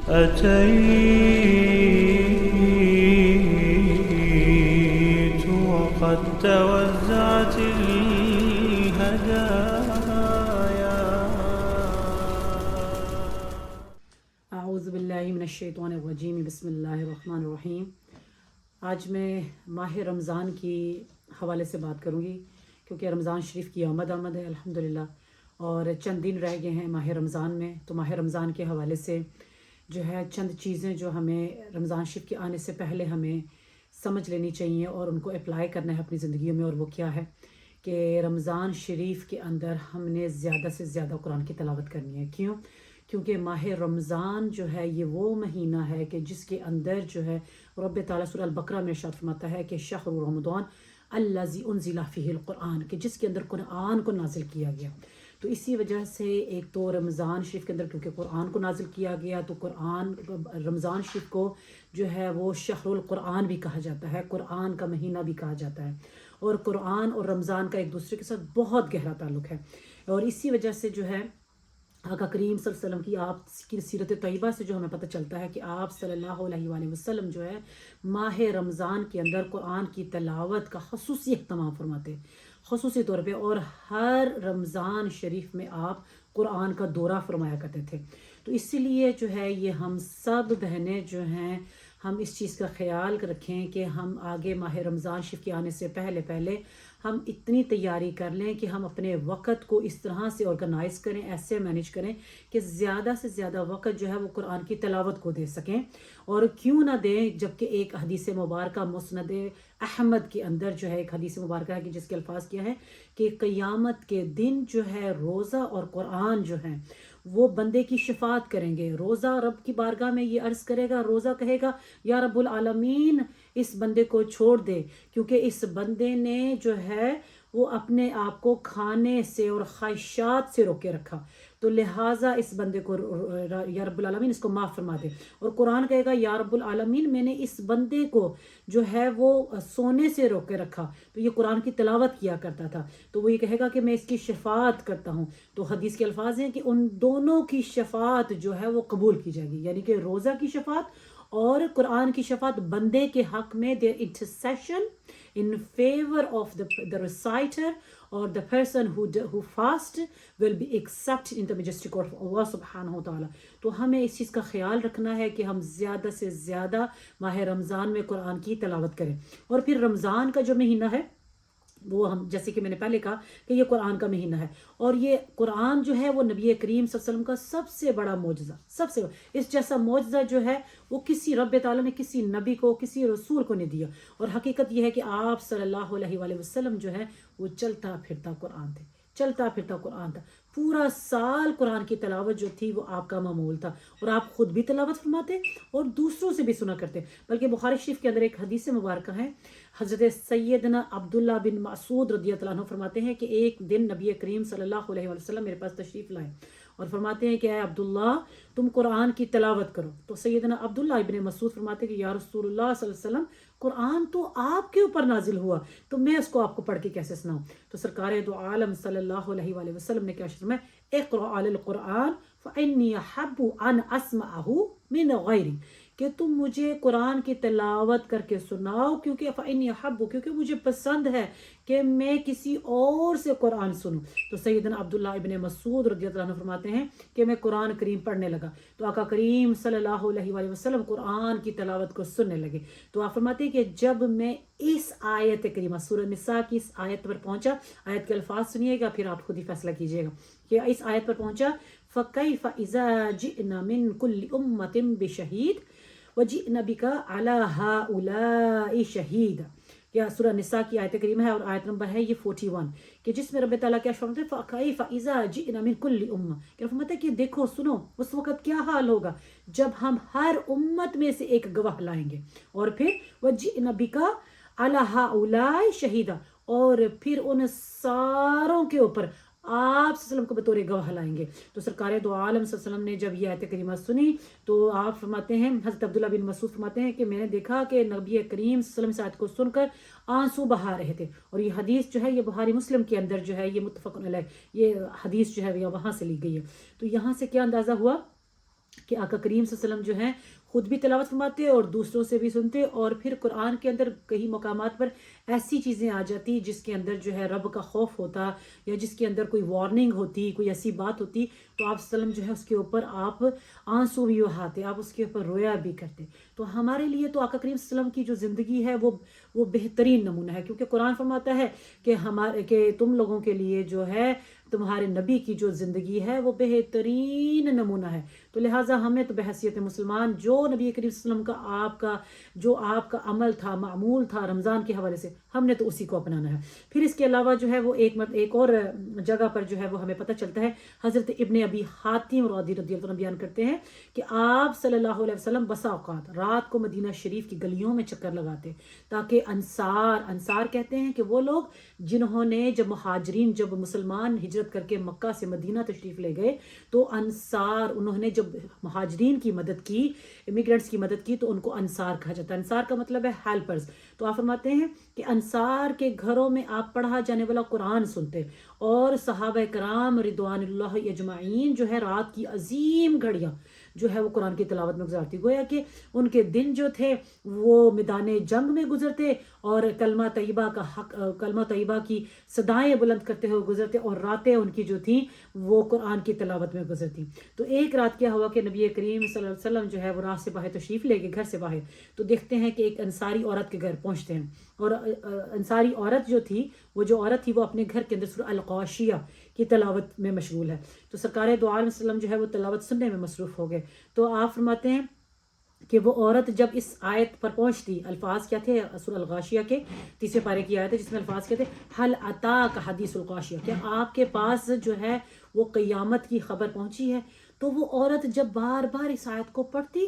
أتيت وقد توزعت الهدايا. اعوذ باللہ من الشیطان الرجیم، بسم اللہ الرحمن الرحیم۔ آج میں ماہ رمضان کی حوالے سے بات کروں گی، کیونکہ رمضان شریف کی آمد ہے الحمدللہ، اور چند دن رہ گئے ہیں ماہ رمضان میں۔ تو ماہ رمضان کے حوالے سے جو ہے چند چیزیں جو ہمیں رمضان شریف کے آنے سے پہلے ہمیں سمجھ لینی چاہیے اور ان کو اپلائی کرنا ہے اپنی زندگیوں میں۔ اور وہ کیا ہے کہ رمضان شریف کے اندر ہم نے زیادہ سے زیادہ قرآن کی تلاوت کرنی ہے۔ کیوں؟ کیونکہ ماہ رمضان جو ہے یہ وہ مہینہ ہے کہ جس کے اندر جو ہے رب تعالیٰ سورہ البقرہ میں ارشاد فرماتا ہے کہ شہر رمضان الذی انزل فیہ القرآن، کہ جس کے اندر قرآن کو نازل کیا گیا۔ تو اسی وجہ سے ایک تو رمضان شریف کے اندر کیونکہ قرآن کو نازل کیا گیا، تو رمضان شریف کو جو ہے وہ شہر القرآن بھی کہا جاتا ہے، قرآن کا مہینہ بھی کہا جاتا ہے، اور قرآن اور رمضان کا ایک دوسرے کے ساتھ بہت گہرا تعلق ہے۔ اور اسی وجہ سے جو ہے آقا کریم صلی اللہ علیہ وسلم کی آپ کی سیرت طیبہ سے جو ہمیں پتہ چلتا ہے کہ آپ صلی اللہ علیہ وآلہ وسلم جو ہے ماہ رمضان کے اندر قرآن کی تلاوت کا خصوصی اہتمام فرماتے ہیں، خصوصی طور پہ، اور ہر رمضان شریف میں آپ قرآن کا دورہ فرمایا کرتے تھے۔ تو اسی لیے جو ہے یہ ہم سب بہنیں جو ہیں ہم اس چیز کا خیال رکھیں کہ ہم آگے ماہ رمضان شریف کے آنے سے پہلے ہم اتنی تیاری کر لیں کہ ہم اپنے وقت کو اس طرح سے آرگنائز کریں، ایسے مینیج کریں کہ زیادہ سے زیادہ وقت جو ہے وہ قرآن کی تلاوت کو دے سکیں۔ اور کیوں نہ دیں، جبکہ ایک حدیث مبارکہ مسند احمد کے اندر جو ہے ایک حدیث مبارکہ ہے کہ جس کے الفاظ کیا ہے کہ قیامت کے دن جو ہے روزہ اور قرآن جو ہیں وہ بندے کی شفاعت کریں گے۔ روزہ رب کی بارگاہ میں یہ عرض کرے گا، روزہ کہے گا یا رب العالمین اس بندے کو چھوڑ دے، کیونکہ اس بندے نے جو ہے وہ اپنے آپ کو کھانے سے اور خواہشات سے روکے رکھا، تو لہٰذا اس بندے کو یا رب العالمین اس کو معاف فرما دے۔ اور قرآن کہے گا یا رب العالمین میں نے اس بندے کو جو ہے وہ سونے سے روکے رکھا، تو یہ قرآن کی تلاوت کیا کرتا تھا، تو وہ یہ کہے گا کہ میں اس کی شفاعت کرتا ہوں۔ تو حدیث کے الفاظ ہیں کہ ان دونوں کی شفاعت جو ہے وہ قبول کی جائے گی، یعنی کہ روزہ کی شفاعت اور قرآن کی شفاعت بندے کے حق میں، their intercession in favor of the reciter or the person who fast will be accepted in the majestic court of Allah سبحانہ وتعالی۔ تو ہمیں اس چیز کا خیال رکھنا ہے کہ ہم زیادہ سے زیادہ ماہ رمضان میں قرآن کی تلاوت کریں۔ اور پھر رمضان کا جو مہینہ ہے وہ ہم جیسے کہ میں نے پہلے کہا کہ یہ قرآن کا مہینہ ہے، اور یہ قرآن جو ہے وہ نبی کریم صلی اللہ علیہ وسلم کا سب سے بڑا معجزہ، سب سے اس جیسا معجزہ جو ہے وہ کسی رب تعالیٰ نے کسی نبی کو، کسی رسول کو نہیں دیا۔ اور حقیقت یہ ہے کہ آپ صلی اللہ علیہ وآلہ وسلم جو ہے وہ چلتا پھرتا قرآن تھے، چلتا پھرتا قرآن تھا، پورا سال قرآن کی تلاوت جو تھی وہ آپ کا معمول تھا، اور آپ خود بھی تلاوت فرماتے اور دوسروں سے بھی سنا کرتے۔ بلکہ بخاری شریف کے اندر ایک حدیث مبارکہ ہے، حضرت سیدنا عبداللہ بن مسعود رضی اللہ عنہ فرماتے ہیں کہ ایک دن نبی کریم صلی اللہ علیہ وسلم میرے پاس تشریف لائے اور فرماتے ہیں کہ اے عبداللہ تم قرآن کی تلاوت کرو۔ تو سیدنا عبداللہ ابن مسعود فرماتے ہیں کہ یا رسول اللہ صلی اللہ علیہ وسلم قرآن تو آپ کے اوپر نازل ہوا، تو میں اس کو آپ کو پڑھ کے کیسے سناؤں؟ تو سرکار دو عالم صلی اللہ علیہ وآلہ وسلم نے کیا فرمایا، اقرأ علی القرآن فإنی احب ان اسمعہ من غیری، کہ تم مجھے قرآن کی تلاوت کر کے سناؤ، کیونکہ فإنی احب، کیونکہ مجھے پسند ہے کہ میں کسی اور سے قرآن سنوں۔ تو سیدنا عبداللہ ابن مسعود رضی اللہ عنہ فرماتے ہیں کہ میں قرآن کریم پڑھنے لگا، تو آقا کریم صلی اللہ علیہ وآلہ وسلم قرآن کی تلاوت کو سننے لگے۔ تو آپ فرماتے ہیں کہ جب میں اس آیت کریمہ سورہ نساء کی اس آیت پر پہنچا، آیت کے الفاظ سنیے گا پھر آپ خود ہی فیصلہ کیجیے گا کہ اس آیت پر پہنچا فَكَيْفَ إِذَا جِئْنَا مِن كُلِّ أُمَّةٍ بِشَهِيدٍ وَجِئْنَا بِكَ عَلَى هَؤُلَاءِ شَهِيدًا، یہ سورہ نساء کی آیت کریمہ ہے، اور آیت نمبر ہے یہ 41، کہ جس میں رب تعالیٰ کیا فرماتے ہیں فَكَيْفَ إِذَا جِئْنَا مِن كُلِّ أُمَّةٍ، کہ فرماتا ہے کہ دیکھو سنو اس وقت کیا حال ہوگا جب ہم ہر امت میں سے ایک گواہ لائیں گے، اور پھر وَجِئْنَا بِكَ عَلَى هَؤُلَاءِ شَهِيدًا، اور پھر ان ساروں کے اوپر آپ صلی اللہ علیہ وسلم کو بطور گواہ لائیں گے۔ تو سرکار دو عالم صلی اللہ علیہ وسلم نے جب یہ آیت کریمہ سنی تو آپ فرماتے ہیں، حضرت عبداللہ بن مسعود فرماتے ہیں کہ میں نے دیکھا کہ نبی کریم صلی اللہ علیہ وسلم اس آیت کو سن کر آنسو بہا رہے تھے، اور یہ حدیث جو ہے یہ بخاری مسلم کے اندر جو ہے یہ متفق علیہ یہ حدیث جو ہے یہ وہاں سے لی گئی ہے۔ تو یہاں سے کیا اندازہ ہوا کہ آقا کریم صلی اللہ علیہ وسلم جو ہیں خود بھی تلاوت فرماتے اور دوسروں سے بھی سنتے، اور پھر قرآن کے اندر کئی مقامات پر ایسی چیزیں آ جاتی جس کے اندر جو ہے رب کا خوف ہوتا، یا جس کے اندر کوئی وارننگ ہوتی، کوئی ایسی بات ہوتی، تو آپ صلی اللہ علیہ وسلم جو ہے اس کے اوپر آپ آنسو بھی بہاتے، آپ اس کے اوپر رویا بھی کرتے۔ تو ہمارے لیے تو آقا کریم صلی اللہ علیہ وسلم کی جو زندگی ہے وہ بہترین نمونہ ہے، کیونکہ قرآن فرماتا ہے کہ تم لوگوں کے لیے جو ہے تمہارے نبی کی جو زندگی ہے وہ بہترین نمونہ ہے۔ تو لہٰذا ہمیں تو بحیثیت مسلمان جو نبی کریم صلی اللہ علیہ وسلم کا آپ کا عمل تھا، معمول تھا رمضان کے حوالے سے، ہم نے تو اسی کو اپنانا ہے۔ پھر اس کے علاوہ جو ہے وہ ایک اور جگہ پر جو ہے وہ ہمیں پتہ چلتا ہے، حضرت ابن ابی حاتم رضی اللہ عنہ بیان کرتے ہیں کہ آپ صلی اللہ علیہ وسلم بسا اوقات رات کو مدینہ شریف کی گلیوں میں چکر لگاتے، تاکہ انصار کہتے ہیں کہ وہ لوگ جنہوں نے جب مسلمان ہجرت کر کے مکہ سے مدینہ تشریف لے گئے، تو انہوں نے جب مہاجرین کی مدد کی، امیگرینٹس کی مدد کی، تو ان کو انصار کہا جاتا ہے۔ انصار کا مطلب ہے ہیلپرز۔ تو آپ فرماتے ہیں کہ انصار کے گھروں میں آپ پڑھا جانے والا قرآن سنتے، اور صحابہ کرام رضوان اللہ اجمعین جو ہے رات کی عظیم گھڑیاں جو ہے وہ قرآن کی تلاوت میں گزارتی، گویا کہ ان کے دن جو تھے وہ میدان جنگ میں گزرتے، اور کلمہ طیبہ کی صدائیں بلند کرتے ہوئے گزرتے، اور راتیں ان کی جو تھیں وہ قرآن کی تلاوت میں گزرتی۔ تو ایک رات کیا ہوا کہ نبی کریم صلی اللہ علیہ وسلم جو ہے وہ رات سے باہر تشریف لے کے گھر سے باہر، تو دیکھتے ہیں کہ ایک انصاری عورت کے گھر پہنچتے ہیں، اور انصاری عورت جو تھی وہ اپنے گھر کے اندر سورہ الغاشیہ کی تلاوت میں مشغول ہے۔ تو سرکار دو عالم وسلم جو ہے وہ تلاوت سننے میں مصروف ہو گئے۔ تو آپ فرماتے ہیں کہ وہ عورت جب اس آیت پر پہنچتی، الفاظ کیا تھے سورہ الغاشیہ کے 30 پارے کی آیت ہے جس میں الفاظ کیا تھے، حل اتاک حدیث الغاشیہ، کیا آپ کے پاس جو ہے وہ قیامت کی خبر پہنچی ہے؟ تو وہ عورت جب بار بار اس آیت کو پڑھتی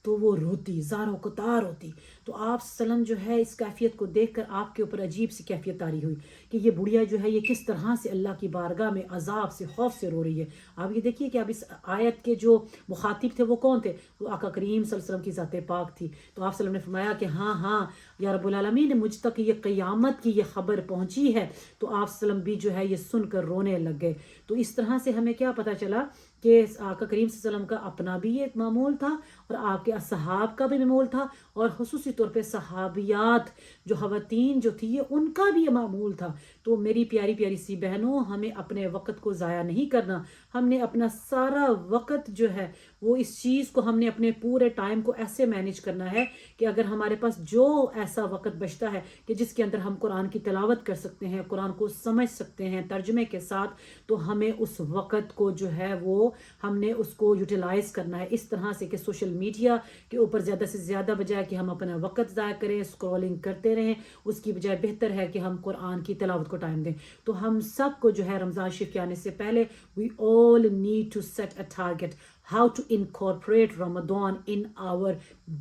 تو وہ روتی، زاروں قطار ہوتی۔ تو آپ صلی اللہ علیہ وسلم جو ہے اس کیفیت کو دیکھ کر آپ کے اوپر عجیب سی کیفیت طاری ہوئی کہ یہ بڑھیا جو ہے یہ کس طرح سے اللہ کی بارگاہ میں عذاب سے، خوف سے رو رہی ہے۔ آپ یہ دیکھیے کہ اب اس آیت کے جو مخاطب تھے وہ کون تھے؟ وہ آقا کریم صلی اللہ علیہ وسلم کی ذات پاک تھی۔ تو آپ صلی اللہ علیہ وسلم نے فرمایا کہ ہاں یا رب العالمین، مجھ تک یہ قیامت کی یہ خبر پہنچی ہے۔ تو آپ صلی اللہ علیہ وسلم بھی جو ہے یہ سن کر رونے لگ گئے۔ تو اس طرح سے ہمیں کیا پتہ چلا کہ آقا کریم صلی اللہ علیہ وسلم کا اپنا بھی ایک معمول تھا، اور آپ کے اصحاب کا بھی معمول تھا، اور خصوصی طور پہ صحابیات جو خواتین جو تھی ان کا بھی یہ معمول تھا۔ تو میری پیاری پیاری سی بہنوں، ہمیں اپنے وقت کو ضائع نہیں کرنا، ہم نے اپنا سارا وقت جو ہے وہ اس چیز کو ہم نے اپنے پورے ٹائم کو ایسے مینیج کرنا ہے کہ اگر ہمارے پاس جو ایسا وقت بچتا ہے کہ جس کے اندر ہم قرآن کی تلاوت کر سکتے ہیں، قرآن کو سمجھ سکتے ہیں ترجمے کے ساتھ، تو ہمیں اس وقت کو جو ہے وہ ہم نے اس کو یوٹیلائز کرنا ہے اس طرح سے کہ سوشل میڈیا کے اوپر زیادہ سے زیادہ بجائے کہ ہم اپنا وقت ضائع کریں، اسکرولنگ کرتے رہیں، اس کی بجائے بہتر ہے کہ ہم قرآن کی تلاوت کو ٹائم دیں۔ تو ہم سب کو جو ہے رمضان شریف کے آنے سے پہلے we all need to set a target how to incorporate Ramadan in our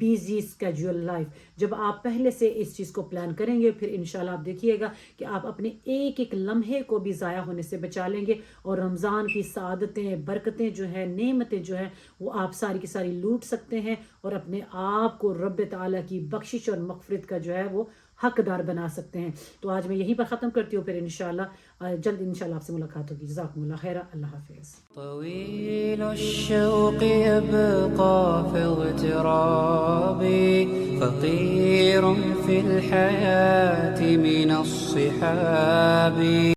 busy schedule life۔ جب آپ پہلے سے اس چیز کو پلان کریں گے، پھر انشاءاللہ آپ دیکھیے گا کہ آپ اپنے ایک ایک لمحے کو بھی ضائع ہونے سے بچا لیں گے، اور رمضان کی سعادتیں، برکتیں جو ہیں، نعمتیں جو ہیں، وہ آپ ساری کی ساری لوٹ سکتے ہیں، اور اپنے آپ کو رب تعالیٰ کی بخشش اور مغفرت کا جو ہے وہ حقدار بنا سکتے ہیں۔ تو آج میں یہیں پر ختم کرتی ہوں، پھر انشاءاللہ جلد انشاءاللہ آپ سے ملاقات ہوگی۔ جزاکم اللہ خیر، اللہ حافظ۔ طويل الشوق يبقى في اغترابي، فقير في الحياة من الصحاب.